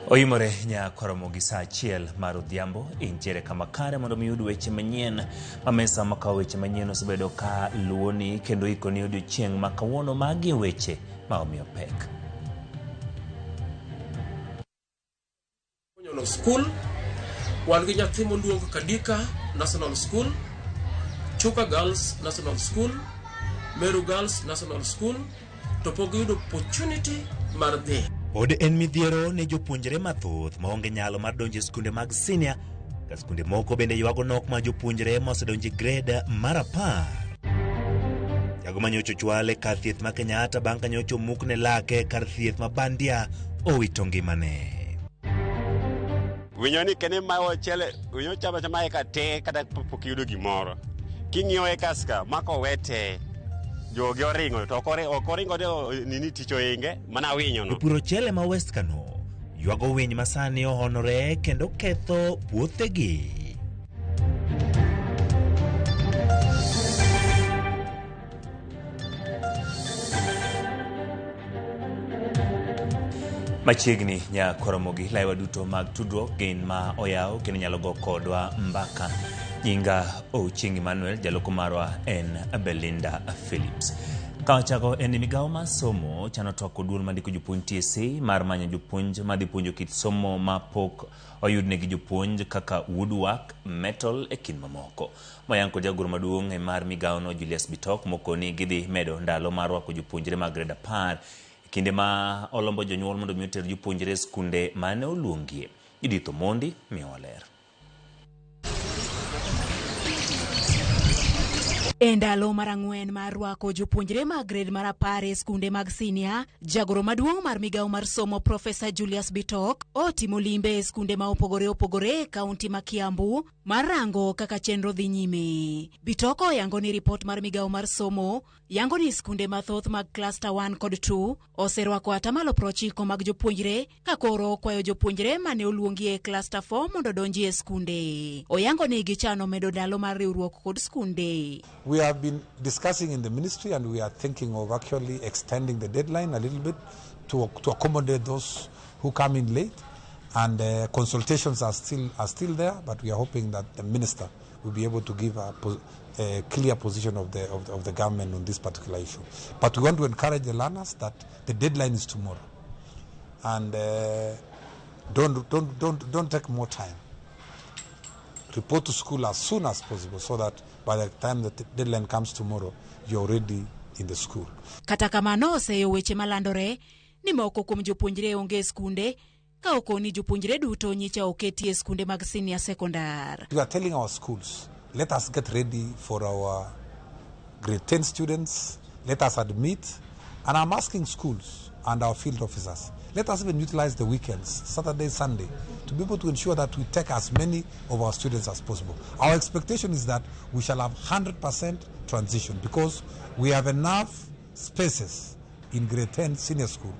Oimore nya koromogi saa achiel mar odhiambo intiere kama kare mondo miyud weche manyien mamesa makawo weche manyien osebedo ka luoni kendo ikoni odiochieng' ma kawuono magi weche ma omiyo pek. School wan gi nyathi moluong Kadika National School, Chuka Girls National School, Meru Girls National School, to pok yudo opportunity mar dhi. Pod en midhiero ne jopuonjre mathoth maonge nyalo mar donjo e skunde mag senior, ka skunde moko bende ywago nok ma jopuonjre mosedonjo grade mar 10. Jago manyocho chwale kar thieth ma Kenyatta bang' ka nyocho mukne lake kar thieth ma Bandia owito ngimane. Winyo ni kene ma chele winyo chama eka te kata pok yudo gimoro. King'iyo e kaska mako wete jogi oringo to ok oringo nini ticho inge mana winyo no. Jopuro chele ma West Kano ywago winy masani ohonore kendo ketho puothegi. Machiegni nya koromogi laiwa duto mag tudruok gin ma oyaw kendo nyalo go kodwa mbaka. Nyinga Ochieng Emmanuel, jaloko marwa en Belinda Phillips. Kawachako en migawo mar somo chano toko duol mandiko jopuonj TSC mar manyo jopuonj madhi puonjo kit somo ma pok oyudnegi jopuonj kaka woodwork, metal e kind mamoko. Mayang kod jagoro maduong' mar migawo no Julius Bitok mokoni gidhi medo ndalo mar rwako jopuonjre mag grade 10 kinde ma olombo jonyuol mondo oter jopuonjre skunde mane oluongie. Judith Omondi miyo ler. E ndalo mar ang'wen mar rwako jopuonjre mag grade mar 10 e skunde mag senior, jagoro maduong' mar migawo mar somo Profesa Julius Bitok otimo limbe e skunde ma opogore opogore e kaunti ma Kiambu mar rango kaka chenro dhi nyime. Bitok oyango ni ripot mar migawo mar somo yango ni skunde mathoth mag cluster 1 kod 2 oserwako atamalo 90 mag jopuonjre ka koro kwayo jopuonjre mane oluongi e cluster 4 mondo donji e skunde. Oyango ni gichano medo ndalo mar riwruok kod skunde. We have been discussing in the ministry and we are thinking of actually extending the deadline a little bit to accommodate those who come in late, and consultations are still there, but we are hoping that the minister will be able to give a clear position of the government on this particular issue. But we want to encourage the learners that the deadline is tomorrow, and don't take more time. Report to school as soon as possible so that by the time the deadline comes tomorrow, you're already in the school. Kata kamano oseyo weche malandore ni moko kuom jopuonjre onge skunde ka okoni jopuonjre duto nyicha oketi e skunde mag senior secondary. We are telling our schools, let us get ready for our grade 10 students, let us admit, and I'm asking schools and our field officers, let us even utilize the weekends, Saturday, Sunday, to be able to ensure that we take as many of our students as possible. Our expectation is that we shall have 100% transition because we have enough spaces in grade 10 senior school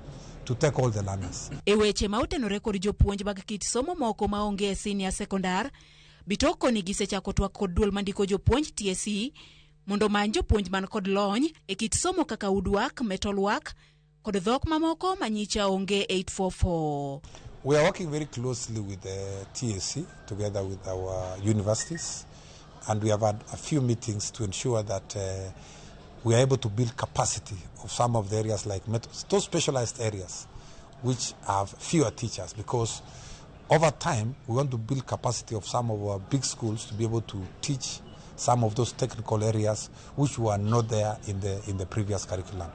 to take all the learners. E weche ma otenore kod jopuonj mag kit somo moko ma onge senior secondary, Bitoko ni gisechako twak kod duol mandiko jopuonj TSC mondo many jopuonj man kod lony e kit somo kaka woodwork, metalwork kod dhok mamoko manyicha onge 844. We are working very closely with the TSC together with our universities, and we have had a few meetings to ensure that we are able to build capacity of some of the areas like those specialized areas which have fewer teachers, because over time we want to build capacity of some of our big schools to be able to teach some of those technical areas which were not there in the previous curriculum.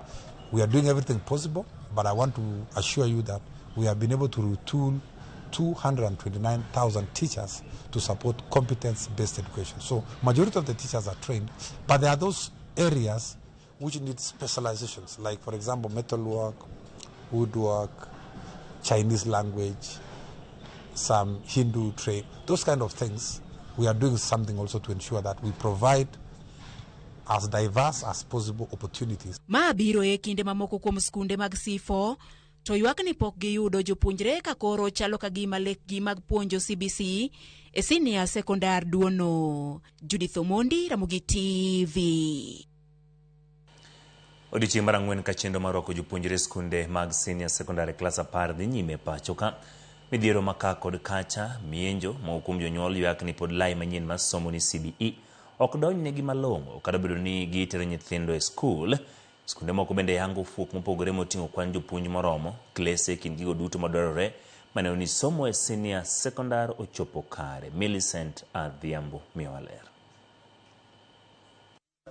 We are doing everything possible, but I want to assure you that we have been able to retool 229,000 teachers to support competence-based education. So majority of the teachers are trained, but there are those areas which need specializations, like for example metalwork, woodwork, Chinese language, some Hindu trade, those kind of things. We are doing something also to ensure that we provide as diverse as possible opportunities. Ma biro e kinde mamoko kuom skunde mag C4 to ywak ni pok giyudo jopuonjre ka koro chalo ka gima lekgi mag puonjo CBC e senior secondary duono. Judith Omondi, Ramogi TV. Odiochieng' mar ang'wen ka chenro mar rwako jopuonjre skunde mag senior secondary class 10 dhi nyime pacho ka Midhiero maka kod kacha mienjo maukum jonyuol ywak ni pod lai manyien mar somo ni CBE ok donj negi malong'o kata bedo ni gitero nyithindo e skul. Skunde moko bende yango fuok mopogore moting'o kwan jopuonj moromo, klese kind gigo duto madwarore maneno ni somo e senior secondary ochopo kare. Millicent Adhiambo miwaler.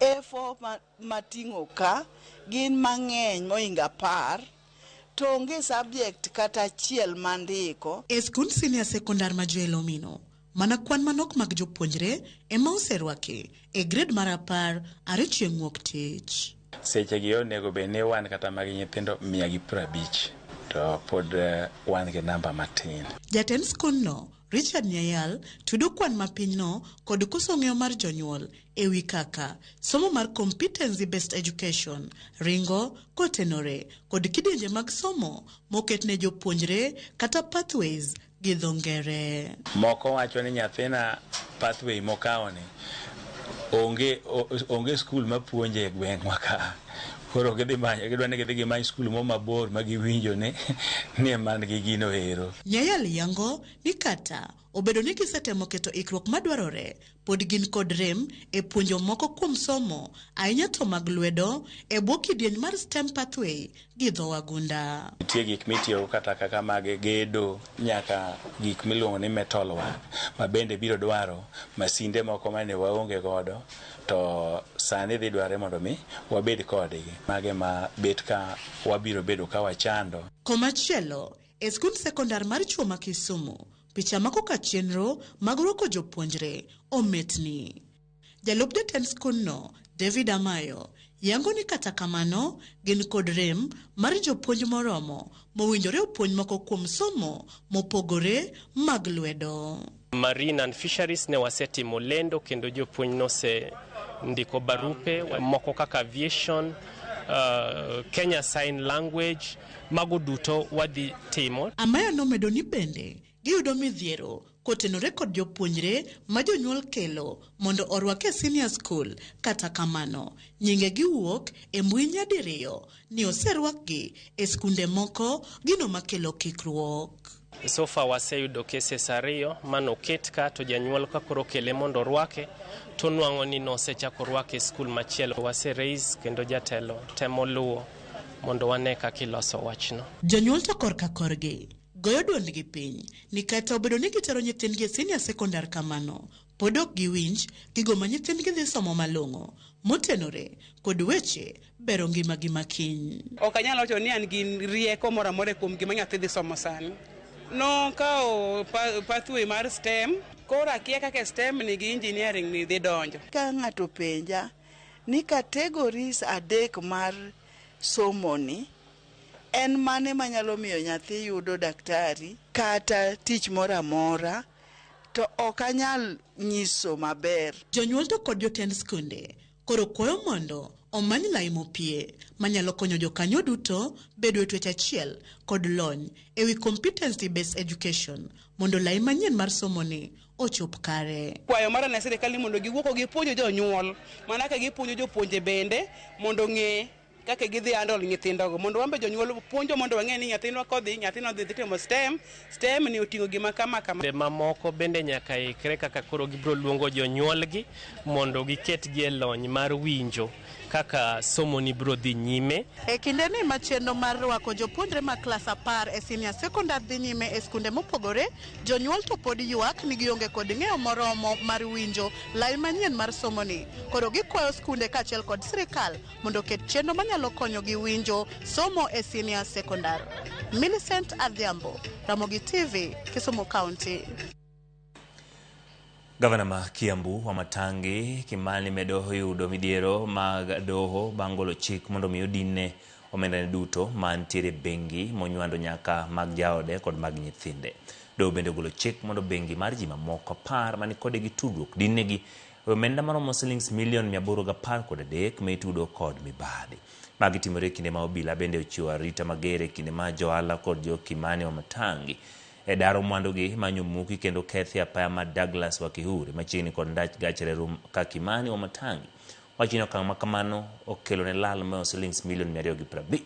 Efo mating'o ka gin mang'eny moinga par to onge subject kata achiel mandiko. E skund senior secondary ma Joelomino, mana kwan manok mag jopuonjre ema oserwaki e grade mar 10 are chieng' wuok tich. Seche gi onego be ne wan kata mag nyithindo 150 to pod wan gi namba matin. Jatend skundno Richard Nyayal tudo kwan mapinyno kod koso ng'eyo mar jonyuol ewi kaka somo mar competency based education ringo kotenore kod kidienje mag somo moket ne jopuonjre kata pathways gi dho ngere. Moko wacho ni nyathina pathway mokawoni onge skul mapuonje e gweng'wa ka. Koro gidwa ni gidhi gimany skul mo mabor ma giwinjo ni man gi gino ero. Nyayal yango ni kata obedo ni gisetemo keto ikruok madwarore pod gin kod rem e puonjo moko kuom somo ahinya to mag lwedo e bwo kidieny mar STEM pathway gi dho wagunda. Nitie gik mitiyo kata kaka mag gedo nyaka gik miluongo ni metal work ma bende biro dwaro masinde moko mane waonge godo to sani dhi dware mondo mi wabed kodgi mage ma bet ka wabiro bedo ka wachando. Komachielo e skund sekondar mar chuo ma Kisumu picha mako ka chenro mag rwako jopuonjre ometni. Jalup jatend skundno David Amayo yango ni kata kamano gin kod rem mar jopuonj moromo mowinjore opuonj moko kuom somo mopogore mag lwedo. Marine and Fisheries ne wasetimo lendo kendo jopuonj no se ndiko barupe moko kaka aviation, Kenya Sign Language, mago duto wadhi timo. Amayo nomedo ni bende giyudo midhiero kotenore kod jopuonjre ma jonyuol kelo mondo orwake senior school kata kamano nyinge giwuok e mbui nyadiriyo ni oserwakgi e skunde moko gino makelo kikruok. So far waseyudo cases ariyo mano ket ka to janyuol ka koro kele mondo orwake to nwang'o ni nosechako rwake skul machielo. Wase raise kendo jatelo temo luwo mondo wane kaka iloso wachno. Jonyuol to korka korgi goyo duondgi piny ni kata obedo ni gitero nyithindgi e senior secondary kamano pod ok giwinj gigo ma nyithindgi dhi somo malong'o motenore kod weche bero ngimagi makiny. Ok anyalo wacho ni an gi rieko moro amora kuom gima nyathi dhi somo sani. No kao pathway mar STEM koro akia kaka STEM ni gi engineering ni dhi donjo. Ka ng'ato penja ni categories adek mar somo ni en mane manyalo miyo nyathi yudo daktari kata tich moro amora to ok anyal nyiso maber. Jonyuol to kod jotend skunde koro koyo mondo omany lai mopie manyalo konyo jokanyo duto bedo e twech achiel kod lony ewi competency based education mondo lai manyien mar somo ni ochop kare. Kwayo mara na sirikali mondo giwuoko gipuonjo jonyuol mana ka gipuonjo jopuonje bende mondo ng'e kaka gidhi handle nyithindogo mondo wambe jonyuol puonjo mondo wang'e ni nyathino dhi timo STEM ni oting'o gima kama. Mamoko bende nyaka ikre kaka koro gibro luongo jonyuolgi mondo giketgi e lony mar winjo kaka somo ni bro dhi nyime. E kinde ni machendo mar rwako jopuonjre ma klas 10 e senior secondary dhi nyime e skunde mopogore, jonyuol to pod ywak ni gionge kod ng'eyo moromo mar winjo lai manyien mar somo ni. Koro gikwayo skunde kaachiel kod sirikal mondo ket chenro manyalo konyo gi winjo somo e senior secondary. Millicent Adhiambo, Ramogi TV, Kisumu County. Gavana ma Kiambu Wamatangi Kimani medo yudo midhiero mag doho bangolo chik mondo miyo dine omenda duto mantiere bengi monywando nyaka mag jaode kod mag nyithinde. Doho bende golo chik mondo bengi mar ji mamoko 10 mani kode gi tudruok dinegi omenda maromo shillings $813 ma itudo kod mibadhi. Magi timore kinde ma obila bende ochiwo arita mager e kinde ma johala kod jo Kimani Wamatangi e daro mwandugi manyo muki kendo kethi apaya ma Douglas Wakihure machiegni kod ndach gachre rum ka Kimani Wamatangi wachino kama kamano okelo ne lal ma shillings $250,000.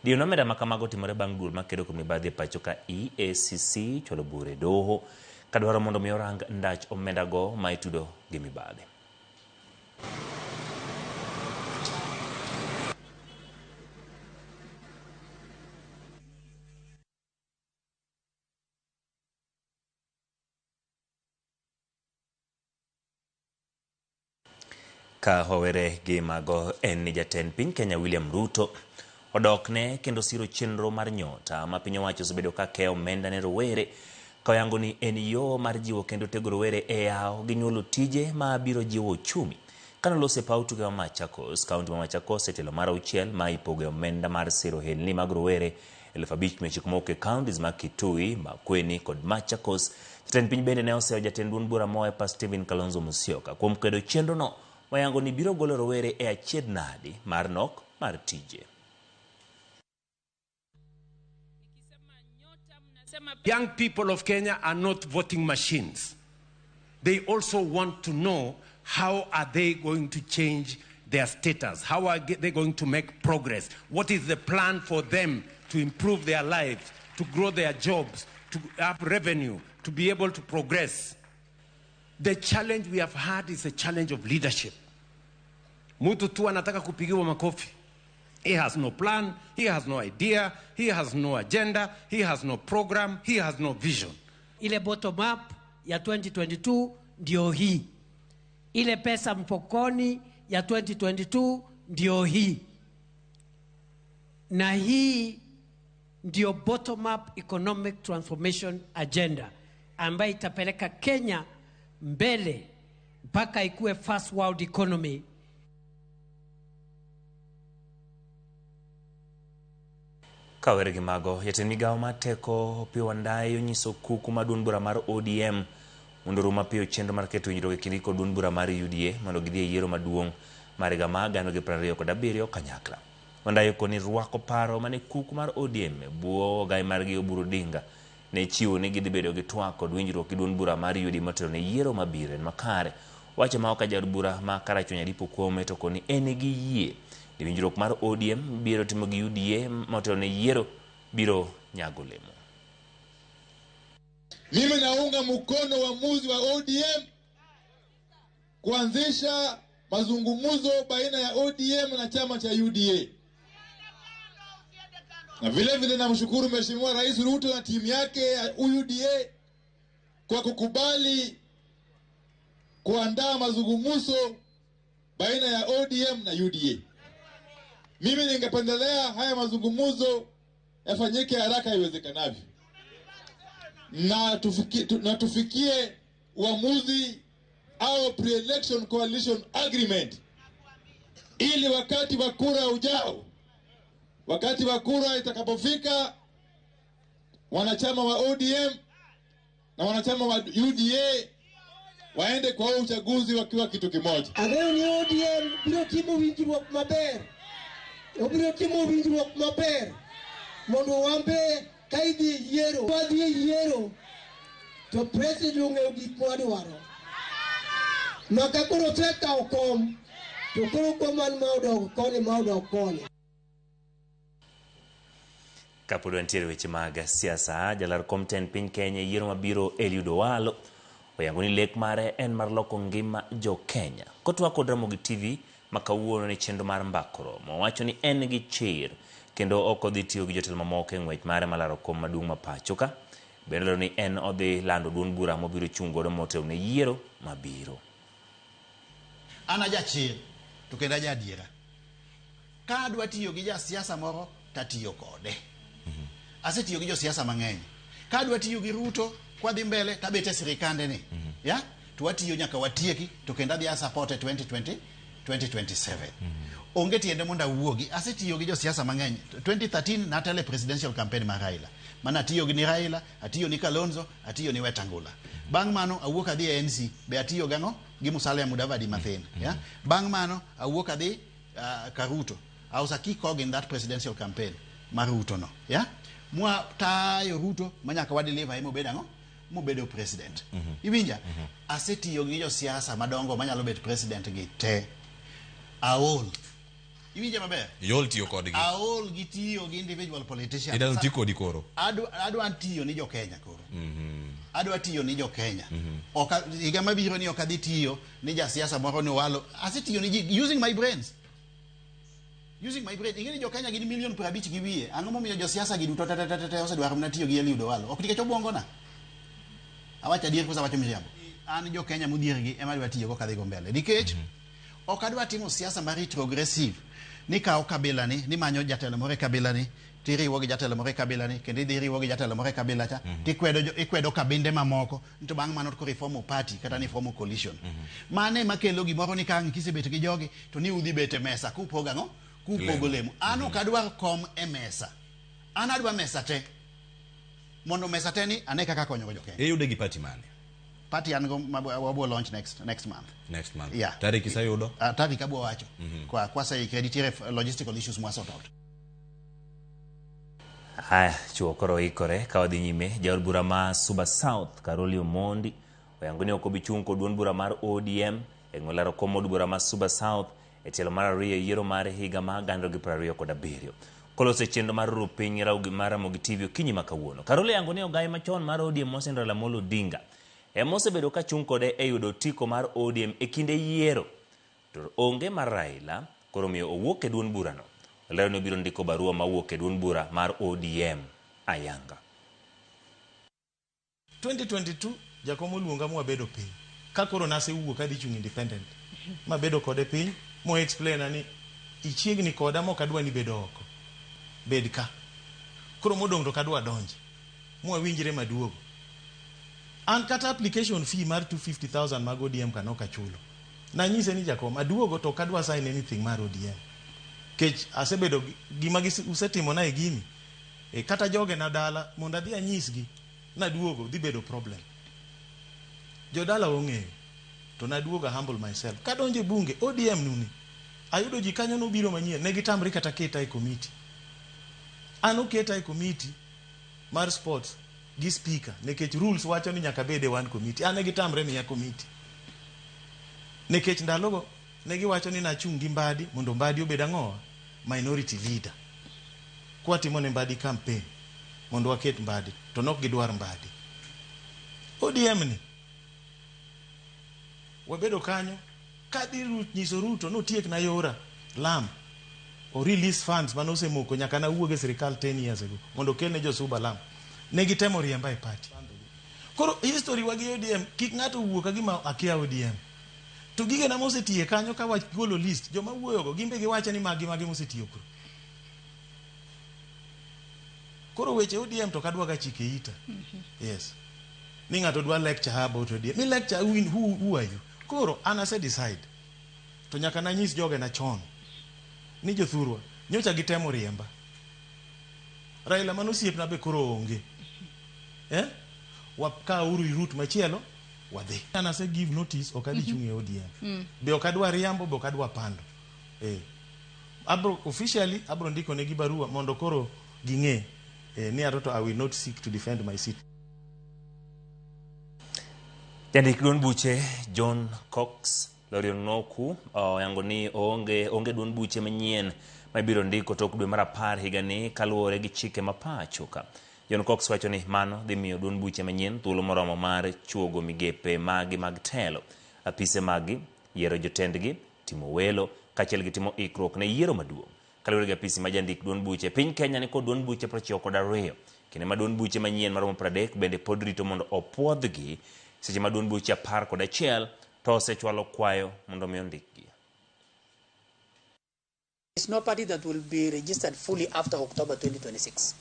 Dio nomeda makamago timore bang' duol makedo kuom mibadhi e pacho ka EACC chwalo bure doho kadwaro mondo mi orang ndach omenda go ma itudo gi mibadhi. Ka howere gi mago en ni jatend piny Kenya William Ruto odokne kendo siro chenro mar nyota ma piny owacho osebedo ka keyo omenda ne rowere kayango ni en yo mar jiwo kendo tego rowere e yawo gi nyuolo tije ma biro jiwo uchumi. Kanolose paw tuke ma Machakos, kaunti ma Machakos e telo mar 6 ma ipogo omenda mar siro helni mag rowere 5,000 moke counties ma Kitui, Makueni kod Machakos. Jatend piny bende ne oseo jatend duond bura Moepa Stephen Kalonzo Musyoka kuom kedo chenro no wayango ni biro golo rowere e achiedh nadi mar nok mar tije. Young people of Kenya are not voting machines. They also want to know how are they going to change their status? How are they going to make progress? What is the plan for them to improve their lives, to grow their jobs, to have revenue, to be able to progress? The challenge we have had is a challenge of leadership. Mtu tu anataka kupigiwa makofi. He has no plan, he has no idea, he has no agenda, he has no program, he has no vision. Ile bottom up ya 2022 ndio hii. Ile pesa mpokoni ya 2022 ndio hii. Na hii ndio bottom up economic transformation agenda ambayo itapeleka Kenya mbele mpaka ikuwe first world economy. Kawere gi mago, jatend migawo mateko Opiyo Wandayi onyiso kuku ma duond bura mar ODM mondo rum mapiyo chenro mar keto winjruok e kind kod duond bura mar UDA mondo gidhi e yiero maduong' mar higa ma 2027 kanyakla. Wandayi koni rwako paro mane kuku mar ODM buo ogai margi Oburu Odinga ne chiwo ni gidhi bedo gi twak kod winjruok gi duond bura mar UDA motelo ne yiero mabiro en makare. Wacho ma ok jar bura ma Karachuonyo Adipo Kuome to koni en gi yie ni winjruok mar ODM biro timo gi UDA motelo ne yiero biro nyago lemo. Mimi naunga mkono uamuzi wa ODM kuanzisha mazungumzo baina ya ODM na chama cha UDA. Na vile vile namshukuru Mheshimiwa Rais Ruto na timu yake ya UDA kwa kukubali kuandaa mazungumzo baina ya ODM na UDA. Mimi ningependelea haya mazungumzo yafanyike haraka iwezekanavyo. Na tufikie uamuzi au pre-election coalition agreement ili wakati wa kura ujao, wakati wa kura itakapofika, wanachama wa ODM na wanachama wa UDA waende kwa uchaguzi wakiwa kitu kimoja. Ageo ni ODM biro timo winjruok maber. Obiro timo winjruok maber. Mondo wambe kaidi yiero, wadhi yiero. To president ong'eyo gik mwadwaro. Maka koro teka okom. To koro koman maudog koni maudog koni. Kapod wantiere weche mag siasa, jalar kom ten piny Kenya yiero mabiro Eliud Owalo oyango ni lek mare en mar loko ngima jo Kenya. Kotwa kod Ramogi TV makawuono ni chenro mar mbakoro mowacho ni en gi chir kendo ok odhi tiyo gi jotelo mamoko e ng'wech mare malaro kom maduong' ma pacho ka. Bende ni en odhi lando duond bura mobiro chung' godo motelo ne yiero mabiro. Ana jachir to kenda jadiera. Ka adwa tiyo gi jasiasa moro tatiyo kode. Asetiyo gi josiasa mang'eny. Ka adwa tiyo gi Ruto kwa dhi mbele tabete sirikande ni. Ya? To watiyo nyaka watieki to kenda dia support 2027. Onge tiende monda wuogi. Asetiyo gi josiasa mang'eny. 2013 natele presidential campaign mar Raila. Mana atiyo gi ni Raila, atiyo ni Kalonzo, atiyo ni Wetangula. Bang' mano awuok adhi e NC be atiyo gang'o gi Musalia Mudavadi mathin. Ya? Bang' mano awuok adhi Karuto. I was a key cog in that presidential campaign. Maruto no. Ya? Mwa tayo Ruto manyaka wadeliver himo bedango mubedo president. Ibinja asetiyo gi josiasa madongo manyalo bet president gi te. Aol Iwinja maber. Yol tiyo kodgi. Aol gitiyo gi individual politicians. Idano ti kodi koro. Adwa tiyo ni jo Kenya koro. Adwa tiyo ni jo Kenya. Oka higa mabiro ni okadhi tiyo ni ja siasa moro ni walo. Asetiyo ni ji using my brains. Using my brain. Ingeni jo Kenya gini milion 50 gi wiye. Ang'o momiyo jo siasa gi duto tete osedwaro mana tiyo gi Eliud Owalo. Ok nikech obwongo na. Awacha dier kusa wacho miriambo. An jo Kenya mudhier gi ema dwa tiyo go kadhi go mbele. Nikech ok adwa timo siasa mar retrogressive. Ni kao kabila ni manyo jatelo more kabila ni, tiriwo gi jatelo more kabila ni, kendo idhiriwo gi jatelo more kabila cha, tikwedo kabinde mamoko, nito bang' mano ko reform party kata ni form coalition. Mane makelo gimoro ni kang' kisebet gi jogi to ni udhi bete mesa kupoga no, kupogo lemo. An ok adwar kom e mesa. An adwar mesa te. Mondo mesa te ni ane kaka konyo go jo Kenya. Iyude gi party mane? Party an go wabo launch next month. Next month. Yeah. Tariki sayudo? Tariki abo wacho. Kwa sa creditire logistical issues mwa sort out. Haya, chuo koro ikore ka wadhi nyime. Jaod bura ma Suba South Karoli Omondi oyango ni ok obi chung kod duond bura mar ODM e ng'olero kom od bura ma Suba South e tielo mar ariyo yiero mar higa ma 2027. Kolose chenro mar rupiny raugi mara Mogi TV okinyi makawuono. Karoli yango ni ogai machon mar ODM Mosendra Lamolo Odinga mosebedo ka chung kode e yudo tiko mar ODM e kinde yiero to onge mar Raila koro miyo owuok e duond burano. Olero ni obiro ndiko barua mawuok e duond bura mar ODM ayanga. 2022 jakom oluonga mwabedo piny ka koro nase wuok adhi chung independent mabedo kode piny mo explain ani ichiegni koda mo kadwa ni bedo oko bed ka koro modong to kadwa donje mo winjire maduogo. An kata application fee mar 250,000 mag ODM kanoka chulo. Na nyise ni jakom aduogo to kadwa sign anything mar ODM. Kech asebedo gima usetimo na e gini. Kata joge na dala mondo adhi anyisgi na duogo dhi bedo problem. Jodala ong'eyo to na duoga humble myself. Kadonje bunge ODM nuni. Ayudo ji kanyo no biro manyien ne gitamri kata keta e committee. An oketa e committee mar sports gi speaker nekech rules wacho ni nyaka bede one committee. Ane gitamre ni ya committee. Nekech ndalogo ne giwacho ni nachung gi Mbadi mondo Mbadi obed ang'owa minority leader. Kwa timo ne Mbadi campaign mondo waket Mbadi to nok gidwar Mbadi. ODM ni wabedo kanyo kadhi nyiso Ruto no tiek na yora lam o release funds manose moko nyaka na wuoge sirikal 10 years ago mondo kelne jo Suba lam. Ne gitemo riemba e party. Koro history wagi ODM kik ng'ato wuoka gima akia ODM. To gige na mosetiye kanyo ka wach golo list joma wuoyogo gimbe giwacho ni magi mosetiyo kuro. Koro weche ODM to kadwa ga chike ita. Yes. Ni ng'ato dwa lecture about ODM. Mi lecture who are you? Koro ana se decide. To nyaka na nyis joge na chon. Ni jothurwa nyocha gitemo riemba. Raila manosiep na be koro onge. Waka uru route machielo wadhi. Ana se give notice okadhi chung e ODM. Be okadwa riambo be okadwa pando. Abro officially abro ndiko ne gi barua mondo koro ging'e ni aroto I will not seek to defend my seat. Jandik duond buche John Cox Lorion Noku yango ni onge duond buche manyien mabiro ndiko tok dwe mar 10 higa ni kaluwore gi chike mapacho ka. John Cox wacho ni mano dhi miyo duond buche manyien thuolo moromo mar chuogo migepe magi mag telo, apise magi, yiero jotendgi, timo welo kaachiel gi timo ikruok ne yiero maduong'. Kaluwore gi apisi ma jandik duond buche piny Kenya ni kod duond buche 92 kendo ma duond buche manyien maromo 30 bende pod rito mondo opuodhgi seche ma duond buche 11 to osechwalo kwayo mondo mi ondikgi. There's no party that will be registered fully after October 2026.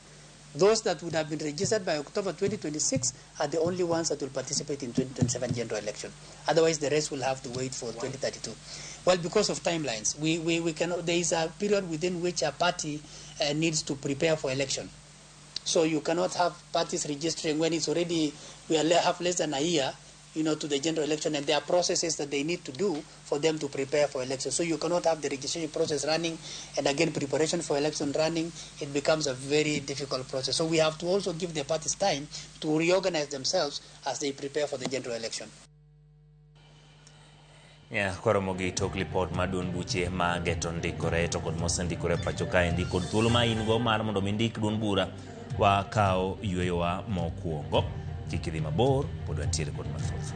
Those that would have been registered by October 2026 are the only ones that will participate in 2027 general election. Otherwise, the rest will have to wait for 2032. Well, because of timelines, we cannot. There is a period within which a party needs to prepare for election. So you cannot have parties registering when it's already have less than a year, to the general election, and there are processes that they need to do for them to prepare for election. So you cannot have the registration process running and again preparation for election running. It becomes a very difficult process. So we have to also give the parties time to reorganize themselves as they prepare for the general election. Koromogi tok report madun buche mageto ndikore to kod mosendikore pacho kaendi kod thuolo ma in go mar mondo mindik duon bura wa kao yweyowa mokuongo. Kik idhi mabor, pod wantiere kod mathoth.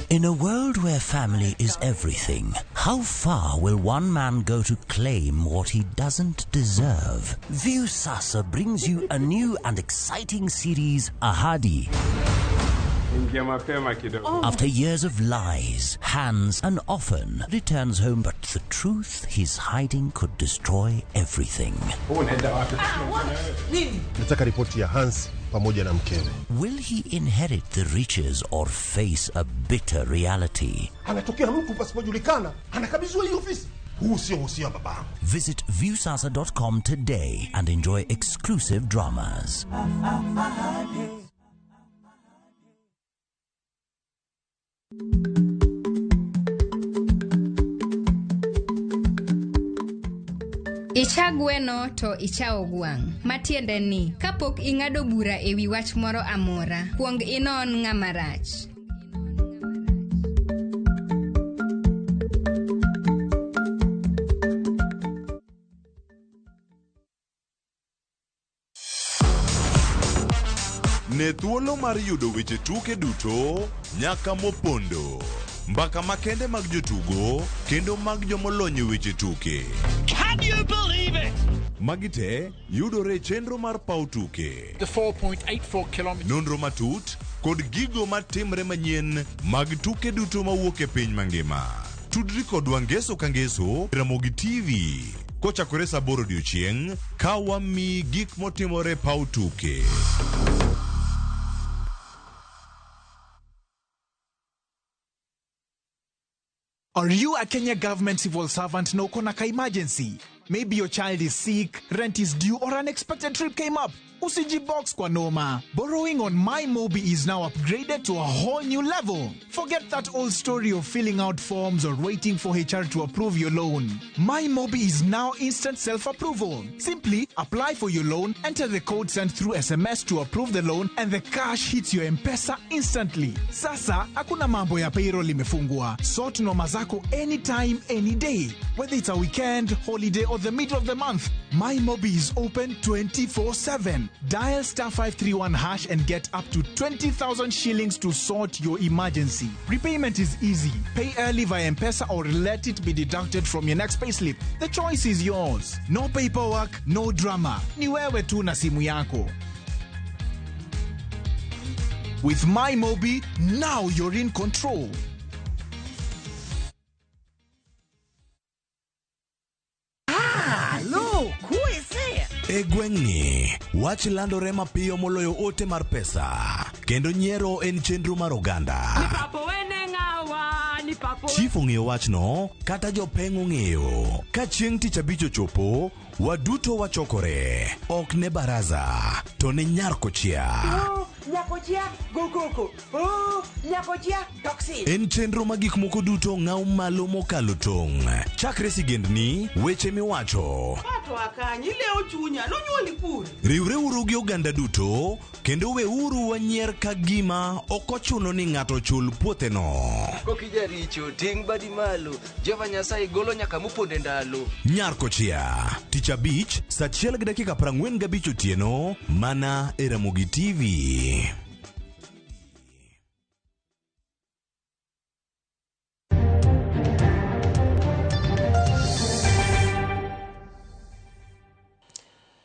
In a world where family is everything, how far will one man go to claim what he doesn't deserve? Viusasa brings you a new and exciting series, Ahadi. After years of lies, Hans, and often returns home, but the truth he's hiding could destroy everything. Nataka ripoti ya Hans pamoja na mkewe. Will he inherit the riches or face a bitter reality? Anatokea mtu pasipojulikana, anakabizwa hii ofisi. Huu sio baba. Visit viusasa.com today and enjoy exclusive dramas. Ichagweno to ichao gwang. Matiende ni, kapok ingado bura ewi wach moro amora, kuong inon ng'ama rach. Ne thuolo mar yudo weche tuke duto nyaka mopondo. Mbaka makende mag jotugo kendo mag jomolonyo weche tuke. Can you believe it? Magite yudore chenro mar pautuke. The 4.84 kilometers. Nonro matut kod gigo matimre manyien mag tuke duto mawuok e piny mangima. Tudri kod wangeso kangeso Ramogi TV. Kochakore saa 8 odiechieng' ka wami gik motimore pautuke. Are you a Kenya government civil servant no konaka emergency? Maybe your child is sick, rent is due, or unexpected trip came up. Usiji box kwa noma. Borrowing on MyMobi is now upgraded to a whole new level. Forget that old story of filling out forms or waiting for HR to approve your loan. MyMobi is now instant self-approval. Simply apply for your loan, enter the code sent through SMS to approve the loan, and the cash hits your M-Pesa instantly. Sasa, hakuna mambo ya payroll imefungwa. Sort noma zako anytime, any day. Whether it's a weekend, holiday, or the middle of the month, MyMobi is open 24/7. Dial *531# and get up to 20,000 shillings to sort your emergency. Repayment is easy. Pay early via M-Pesa or let it be deducted from your next payslip. The choice is yours. No paperwork, no drama. Ni wewe tu na simu yako. With MyMobi, now you're in control. E gweng'ni, wach landore mapiyo moloyo ote mar pesa. Kendo nyiero en chenro mar oganda. Chief ong'eyo wachno, kata jopeng' ong'eyo. Ka chieng' tich abich ochopo, waduto wachokore. Ok ne baraza, to ne nyarkochia. Nyakochia gokoko. Nyakochia toxin. En chenro ma gik moko duto ng'aw malo mokalo tong'. Chakre sigendni, weche miwacho. Pato akanyi leo chunya, nonyuoli puri. Riwreuru gi oganda duto, kendo weuru wanyier ka gima ok ochuno ni ng'ato chul puotheno. Kokija richo, ting' badi malo, Jehova Nyasaye golo nyaka moponde ndalo. Nyarkochia, tich abich, saa 1:45 otieno, mana e Ramogi TV.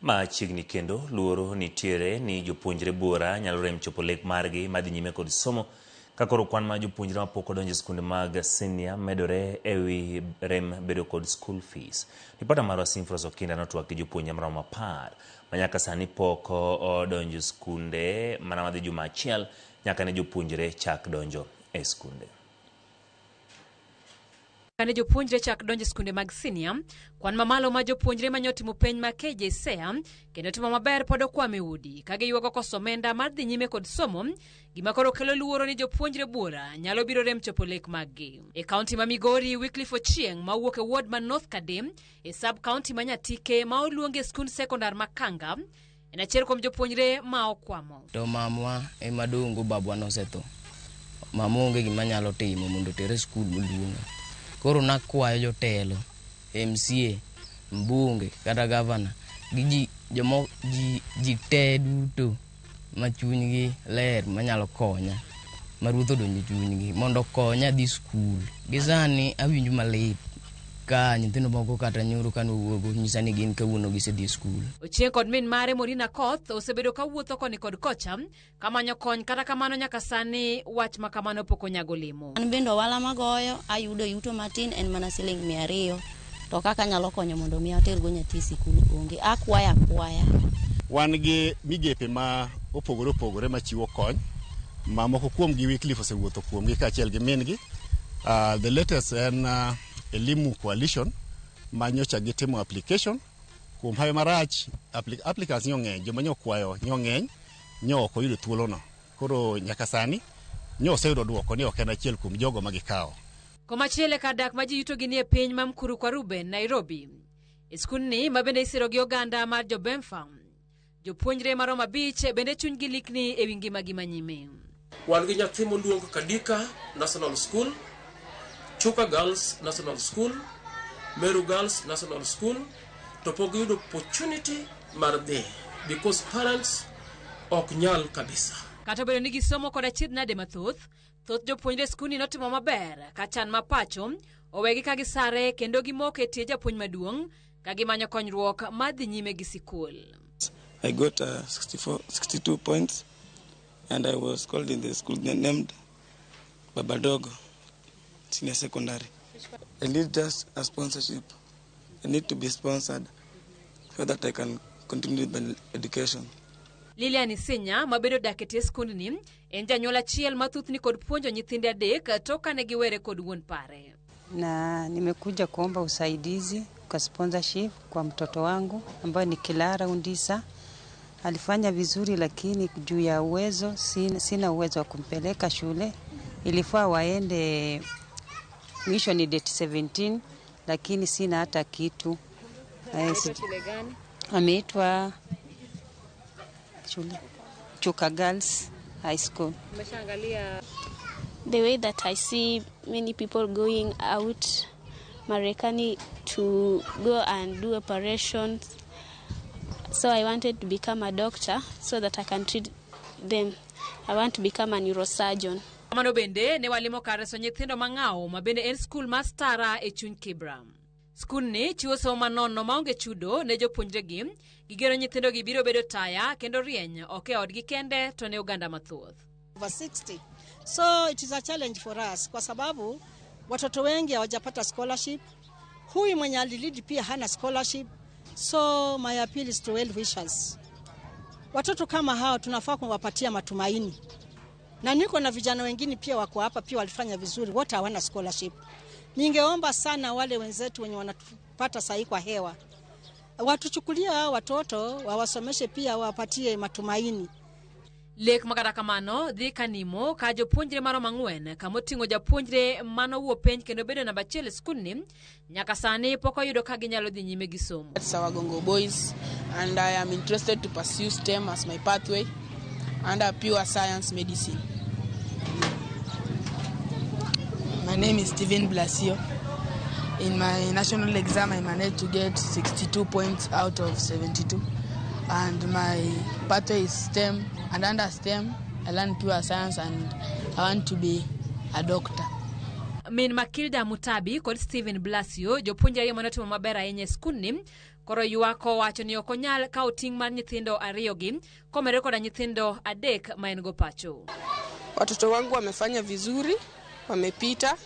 Machiegni kendo luoro nitiere ni jopuonjre bura nyalo rem chopo lek margi madhi nyime kod somo ka koro kwan ma jopuonjre mapok odonjo skunde mag senior medore ewi rem bedo kod school fees. Ripota mar Simfros Okinda notwak gi jopuonjre maromo 10 ma nyaka sani pok odonjo skunde mana madhi juma achiel nyaka ne jopuonjre chak donjo e skunde. Kane jopuonjre chak donje skunde mag senior, kwan mamalo ma jopuonjre manyotimo penj ma KJSEA kendo timo maber pod okwame udi kage yuago koso omenda mar dhi nyime kod somo, gima koro kelo luoro ni jopuonjre buora nyalo biro rem chopo lek maggi. E kaunti ma Migori, Wycliffe Ochieng ma wuok e ward ma North Kadem e sub county ma Nyatike ma oluonge skund sekondar ma Kanga en achiel kuom jopuonjre ma okwamo. To mamwa e madongo babwa nosetho. Mama onge gima nyalo timo mondo tere skul moluonga. Koro nakwayo jotelo, MCA, mbunge, kata gavana, gi ji te duto ma chunygi ler manyalo konya, ma ruoth odonjo chunygi mondo konya dhi skul. Gisani awinjo malit ka nyithindo moko kata nyoro kanowuogo nyisa ni gin kawuono gisedhi skul. Ochieng kod min mare Morina Koth osebedo ka wuotho koni kod kocha kamanyo kony, kata kamano nyaka sani wach ma kamano pok onyago olemo. An bende wala magoyo ayudo yuto matin en mana siling 200, to kaka nyalo konyo mondo mi atergo nyathi sikul onge, akwaya. Wan gi migepe ma opogore machiwo kony, ma moko kuom gi Wycliffe osewuotho kuom gi kaachiel gi min gi. The latest en Elimu Coalition ma nyocha gitimo application kuom hayo marach. Applicants nyong'eny, joma nyokwayo nyong'eny, nyoko oyudo thuolono. Koro nyaka sani nyose yudo duoko ni ok en achiel kuom jogo magikawo. Komachiele kadak ma ji yuto gi nie piny ma Mkuru kwa Ruben, Nairobi. Skundni ma bende isiro gi oganda mar Jobemfa. Jopuonjre maromo 5 bende chunygi likni e wi ngimagi manyime. Wan gi nyathi moluongo Kadika National School, Chuka Girls National School, Meru Girls National School, to pok yudo opportunity mar dhi because parents ok nyal kabisa. Kata bedo ni gisomo kod achiedh nade mathoth, thoth jopuonjre skundni notimo maber ka chan ma pacho owegi ka gisare kendo gimoke tie japuonj maduong' ka gimanyo konyruok mar dhi nyime gi sikul. I got 62 points and I was called in the school named Babadogo Senior Secondary. I need just a sponsorship. I need to be sponsored so that I can continue my education. Lilian Isinya mabedo daketie skundni en janyuol achiel mathuthni kod puonjo nyithinde 3 toka ne giwere kod wuon pare. Na nimekuja kuomba usaidizi kwa sponsorship kwa mtoto wangu ambaye ni Kilara Undisa. Alifanya vizuri lakini juu ya uwezo sina uwezo wa kumpeleka shule. Ilifaa waende mission date 17 lakini sina hata kitu. Shule gani? Ameitwa shule Chuka Girls High School. The way that I see many people going out Marekani to go and do operations, so I wanted to become a doctor so that I can treat them. I want to become a neurosurgeon. Kamano bende ne walimo kare so nyithindo mang'aw ma bende en skul mar Stara e chuny Kibra. Skul ni chiwo somo manono maonge chudo ne jopuonjre gi, gigero nyithindo gi biro bedo taya kendo rieny ok e odgi kende to ne oganda mathoth. Over 60. So it is a challenge for us kwa sababu watoto wengi hawajapata scholarship. Huyu mwenye alilidi pia hana scholarship. So my appeal is to well wishers. Watoto kama hao tunafaa kuwapatia matumaini. Na niko na vijana wengine pia wako hapa pia walifanya vizuri, wote hawana scholarship. Ningeomba sana wale wenzetu wenye wanatupata sahi kwa hewa, watuchukulia watoto wawasomeshe pia wapatie matumaini. Lek magara kamano dhi kanimo ka jopuonjre maromo 4 kamoting'o japuonjre mano wuo penj kendo bedo namba 1 skundni nyaka sani pok oyudo ka ginyalo dhi nyime gi somo. It's our Gongo Boys and I am interested to pursue STEM as my pathway under pure science medicine. My name is Steven Blasio. In my national exam I managed to get 62 points out of 72 and my pathway is STEM, and under STEM I learned pure science and I want to be a doctor. Min Makilda Mutabi kod Steven Blasio jopuonjre ariyo manotimo maber ahinya e skundni koro yuako wacho ni ok onyal kawo ting' mar nyithindo 2 gi komere koda nyithindo 3 ma en go pacho. Watoto wangu wamefanya vizuri, wamepita.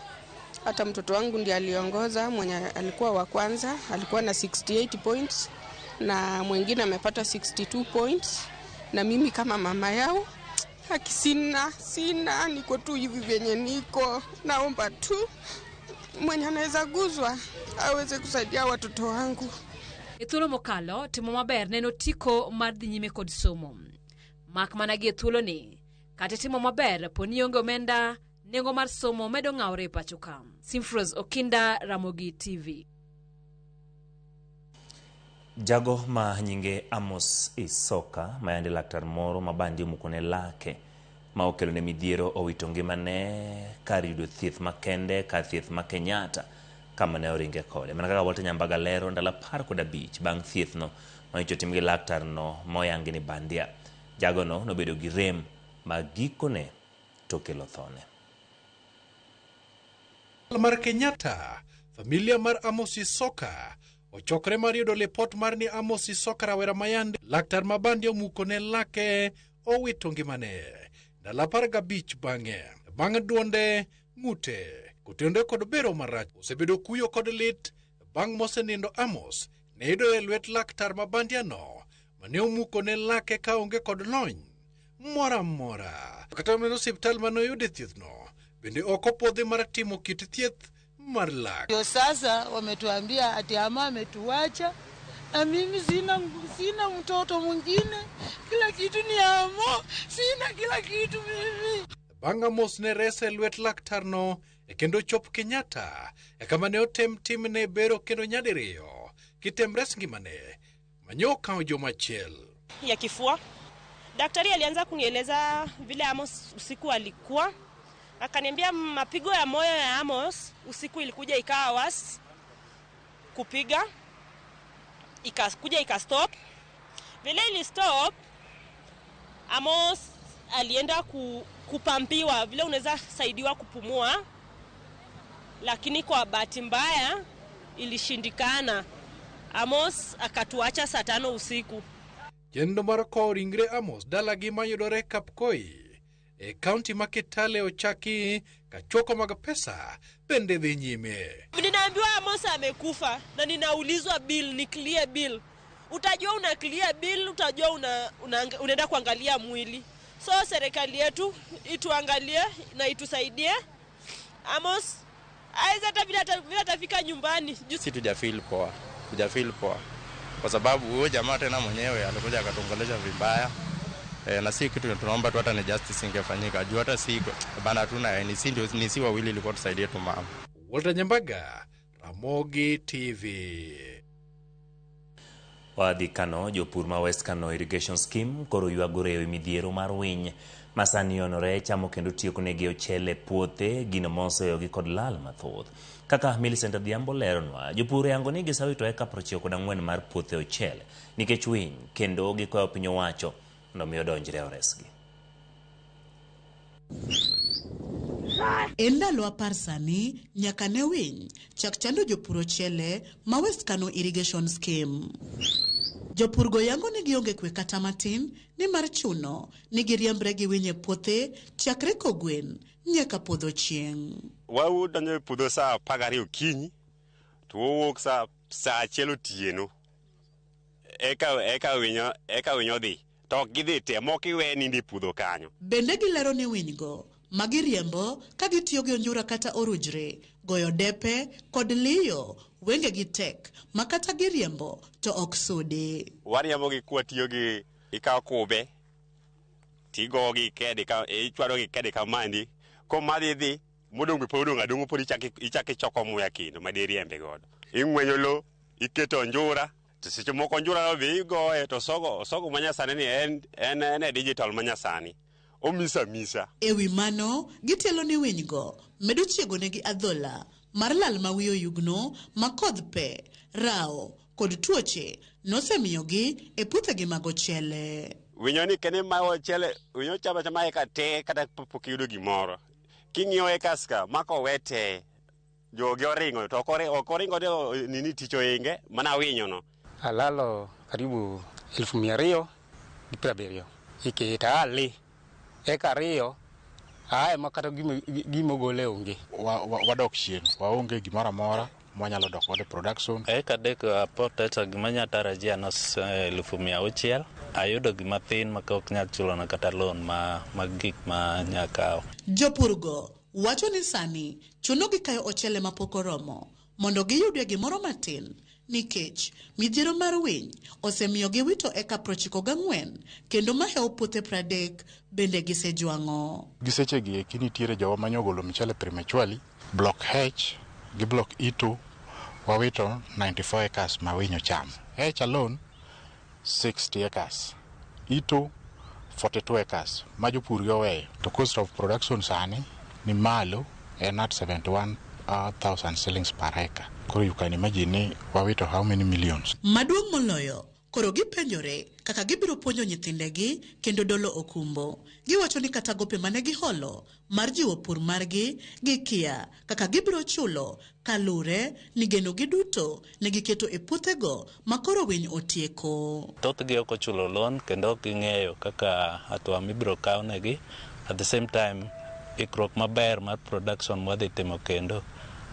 Hata mtoto wangu ndiye aliongoza, mwenye alikuwa wa kwanza, alikuwa na 68 points na mwingine amepata 62 points. Na mimi kama mama yao sina niko tu hivi venye niko, naomba tu mwenye anaweza guzwa aweze kusaidia watoto wangu. E thuolo mokalo timo maber neno tiko mar dhi nyime kod somo. Mak mana gi thuolo ni kata timo maber poni onge omenda nengo mar somo medo ng'awre pacho ka. Simfros Okinda, Ramogi TV. Jago ma nyinge Amos Isoka mayande laktar moro mabandi mukone lake ma okelo ne midhiero owito ngimane kar yudo thieth makende ka thieth ma Kenyatta kama ne oringe kode. Mana kaka Walter Nyambaga lero ndalo 15 bang' thiethno ma ichotim gi laktar no moyangi ni bandia. Jago no nobedo gi rem ma gikone to kelo thone. Mar Kenyatta, familia mar Amos Isoka ochokre mar yudo lipot mar ni Amos Isoka rawera mayande laktar mabandi omukone lake owito ngimane ndalo 15 bang'e duonde ng'ute kotende kod bero marach osebedo kuyo kod lit bang' mosenindo Amos ne yudo e lwet laktar mabandiano mane omukone lake ka onge kod lony mora kata meno hospital manoyude thiethno bende ok opodhi mar timo kit thieth mar lak. Yo sasa wametuambia ati ama ametuacha na mimi sina mtoto mwingine, kila kitu ni Amo, sina kila kitu mimi. Bang' Amos ne rese lwet laktar no e kendo chop Kenyatta e kama ne otem timne bero kendo nyadiriyo kitem res ngimane manyoka ojoma chiel ya kifua. Daktari alianza kunieleza vile Amos usiku alikuwa, akaniambia mapigo ya moyo ya Amos usiku ilikuja ikawa was kupiga ikakuja ikastop. Vile ili stop Amos alienda kupampiwa vile unaweza saidiwa kupumua, lakini kwa bahati mbaya ilishindikana. Amos akatuacha saa 5 usiku. Jendo mar ko ringre Amos dalagi mayudore Kapkoi e county ma Kitale ochaki kachoko mag pesa bende dhi nyime. Ninaambiwa Amos amekufa na ninaulizwa bill, ni clear bill. Utajua una clear bill, utajua unaenda kuangalia mwili. So serikali yetu ituangalie na itusaidie. Amos aiza hata atafika nyumbani. Si tujafeel poa. Kwa sababu huyo jamaa tena mwenyewe alikuja akatongelesha vibaya. Na si kitu tunaomba tu hata ni justice ingefanyika. Juu hata si bana tuna ni si wawili ilikuwa tusaidie tu mama. Walter Nyambaga, Ramogi TV. Wadhi Kano, jopur ma West Kano Irrigation Scheme koro yuagore ewi midhiero mar winy masani onore chamo kendo tiyo konegi ochele puothe gino moseyogi kod lal mathoth. Kaka Millicent Adhiambo leronwa, jopur yango ni gisawito eka 94 mar puothe ochele nikech winy kendo gikoyo piny owacho nomiyo donjre oresgi. Endalo apar sani nyaka ne winy chak chando jopur ochele ma West Kano Irrigation Scheme. Jopurgo yango ni gionge kwe kata matin ni mar chuno ni giriembre gi winye puothe chakre kogwen nyaka podho chieng'. Wau donjo podho saa 12 okinyi to wowuok saa 1 otieno eka winyo dhi to gidhi te moko iwe nindi podho kanyo. Bende gilero ni winygo magiriembo ka gitiyo gi onjura kata orujre goyo depe kod liyo wenge gi tek makata giriembo to ok sudi. Wariembo gi kwatiyo gi ikaw kube tigo gi kede ichwaro gi kede kamandi ko madhi dhi modong podong adongo podi ichaki choko muya kendo madiriembe godo ing'wenyo lo iketo onjura to seche moko onjura no be igoye to sogo manyasani ni en digital manyasani misa. Ewi mano gitelo ni winygo medo chiego negi adhola mar lal ma wiyo yugno makodh pe rao kod tuoche nosemiyogi e puothegi mag ochele. Winyo ni kene ma ochele winyo chama eka te kata pok yudo gimoro king'iyo eka ska mako wete jogi oringo to ok oringo nini ticho inge mana winyo no. Alalo karibu 270 ikita ali eka riyo makata gimo gole onge wadok chien waonge gimara mora mwanyalo dok wade production eka dek apoteta gimanya tarajia nos 600 ayudo gimathin makok nyal chulo na kata loan ma gik ma nyakaw. Jopurgo wacho ni sani chunogi kayo ochele mapok oromo mondo giyudie gimoro matin nikech midhiero mar winy osemiyo giwito eka 94 kendo maheo puothe 30 bende gisejwang'o. Gisechegi eki nitiere jowa manyogolo mchele prematurely. Block H gi block E2 wawito 94 acres ma winyo chamo. H alone 60 acres. E2 42 acres ma jopur yoweyo. To cost of production sani ni malo en at 71,000 shillings per acre. Koro you can imagine ni wawito how many millions. Maduong' moloyo koro gipenjore kaka gibiro puonjo nyithindegi kendo dolo okumbo. Giwacho ni kata gope mane giholo mar jiwo pur margi gikia kaka gibiro chulo kalure ni geno giduto ne giketo e puothego makoro winy otieko. Thothgi ok ochulo loan kendo ok ging'eyo kaka hatua mibiro kaw negi. At the same time ikruok maber mar production mwadhi timo kendo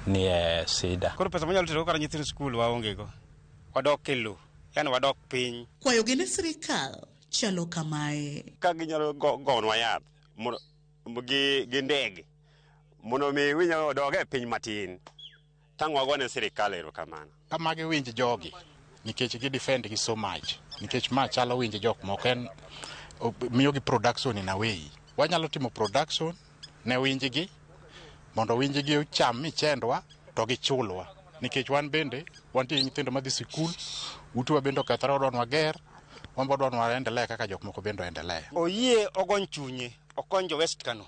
ni sida. Koro pesa manyalo tero kar nyithind skul waonge go. Wadok kelo. Yani wadok piny. Kwayo gine sirikal chalo kamae. Ka ginyalo gonwa yath gi ndege mondo mi winyo odoge piny matin. Tang' wagone sirikal erokamano. Kamagi winj jogi nikech gi defend gi so much. Nikech ma chalo winj jok moko en miyo gi production in a way. Wanyalo timo production ne winjgi mondo winjgi ocham michendwa to gichulwa. Nikech wan bende wantie nyithindo madhi sikul, utuwa bende okethore odonwa ger, wambo odonwa endelea kaka jok moko bende endelea. Oyie ogony chunye, okony jo West Kano.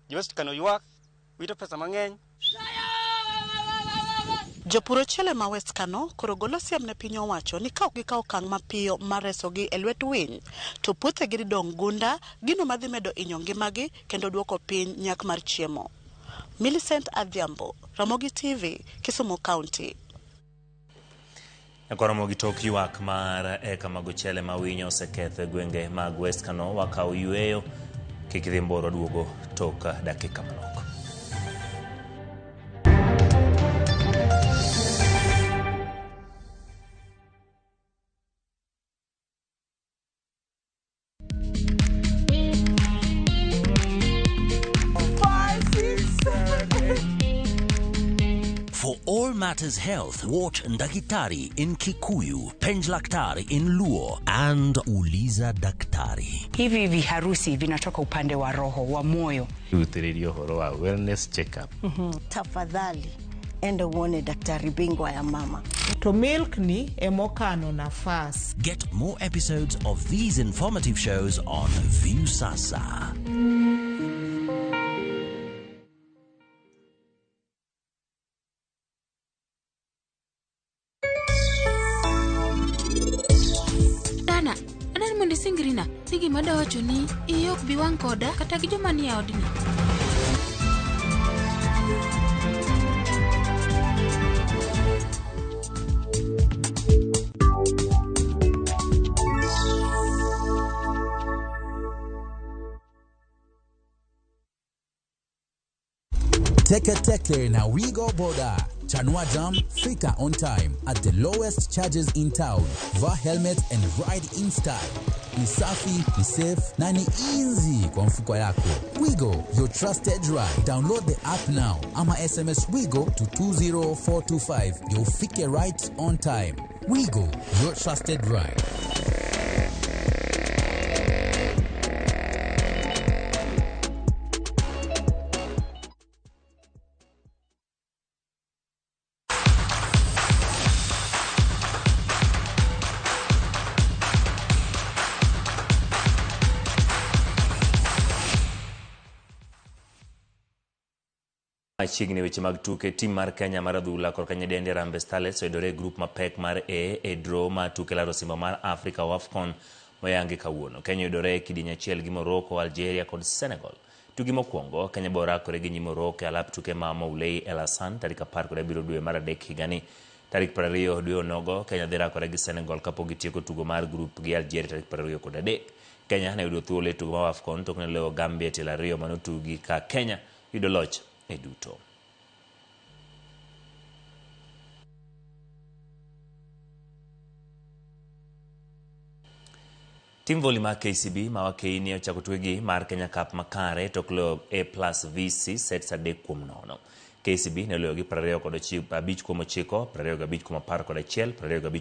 Jo West Kano ywak, wito pesa mang'eny. Jopur ochele ma West Kano koro golo siem ne piny owacho ni kaok gikawo okang' mapiyo mar resogi e lwet winy to puothegi dong' gunda, gino madhi medo inyo ngimagi kendo duoko piny nyak mar chiemo. Millicent Adhiambo, Ramogi TV, Kisumu County. Koromo gi tok ywak mar eka mag ochele ma winyo oseketho e gwenge mag West Kano, wakaw yueyo kik dhi mboro duogo tok dakika manok. For all matters health, watch Ndakitari in Kikuyu, Penj Laktari in Luo, and Uliza Daktari. Hivi viharusi vinatoka upande wa roho, wa moyo. Uthiririo horo wa wellness check-up. Tafadhali, enda uone daktari bingwa ya mama. To milk ni emokano nafas. Get more episodes of these informative shows on View Sasa. Singrina, sigi madawacho ni iyok biwang koda kata gi joma ni odni. Teke na Wigo Boda. Chanua Jam, fika on time at the lowest charges in town. Va helmet and ride in style. Ni safi, ni safe, na ni easy kwa mfuko yako. Wigo, your trusted ride. Download the app now. Ama SMS Wigo to 20425. You'll fike right on time. Wigo, your trusted ride. Chiegni weche mag tuke. Tim mar Kenya mar adhula korka nyidendi Harambee Starlets oyudore e grup mapek mar A e draw ma tuke laro simba mar Africa AFCON moyangi kawuono. Kenya oyudore e kidieny achiel gi Morocco, Algeria kod Senegal. Tugi mokwongo Kenya borakore gi nyi Morocco alap tuke ma Moulay El Hassan tarik 17 dwe mar adek higani. Tarik 20 dwe onogo Kenya dhi rakore gi Senegal kapok gitieko tugo mar grup gi Algeria tarik 23. Kenya ne yudo thuolo e tugo mar AFCON tok ne loyo Gambia tielo 2 manotugi ka Kenya yudo loch e duto. Tim voli mar KCB mawakeini ochako twegi mar Kenya Cup makare toklo A+ VC sets 3-0. KCB ne loyogi 25-9, 25-10,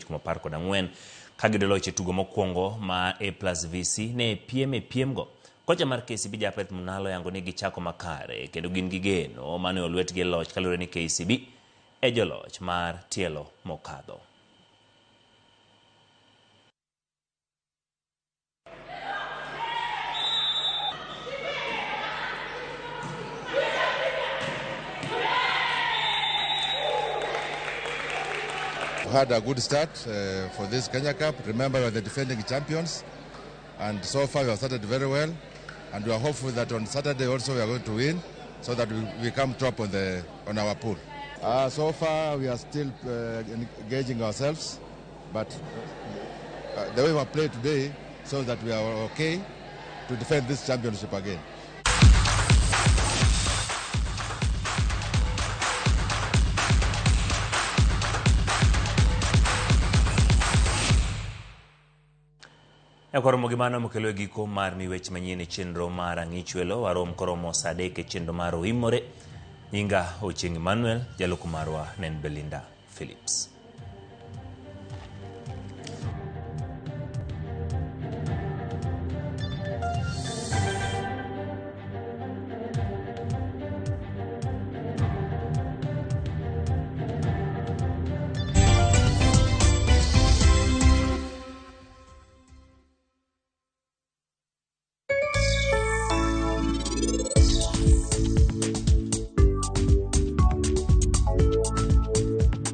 25-14 kagidoloche tugo mokwongo ma A+ VC ne piemgo. Kocha mar KCB Japhet Munalo yango ni gichako makare kendo gin gi geno mane olwetgi loch kalure ni KCB e joloch mar tielo mokadho. We had a good start for this Kenya Cup. Remember, we are the defending champions, and so far we have started very well, and we are hopeful that on Saturday also we are going to win, so that we come top on our pool. So far we are still engaging ourselves, but the way we have played today shows that we are okay to defend this championship again. Ekoromo gimano mokelo giko mar miwech manyien chenro mar ang'ichwelo warom koromo sadeke chenro mar oimore. Nyinga Ochieng Emmanuel, jaloko marwa nen Belinda Phillips.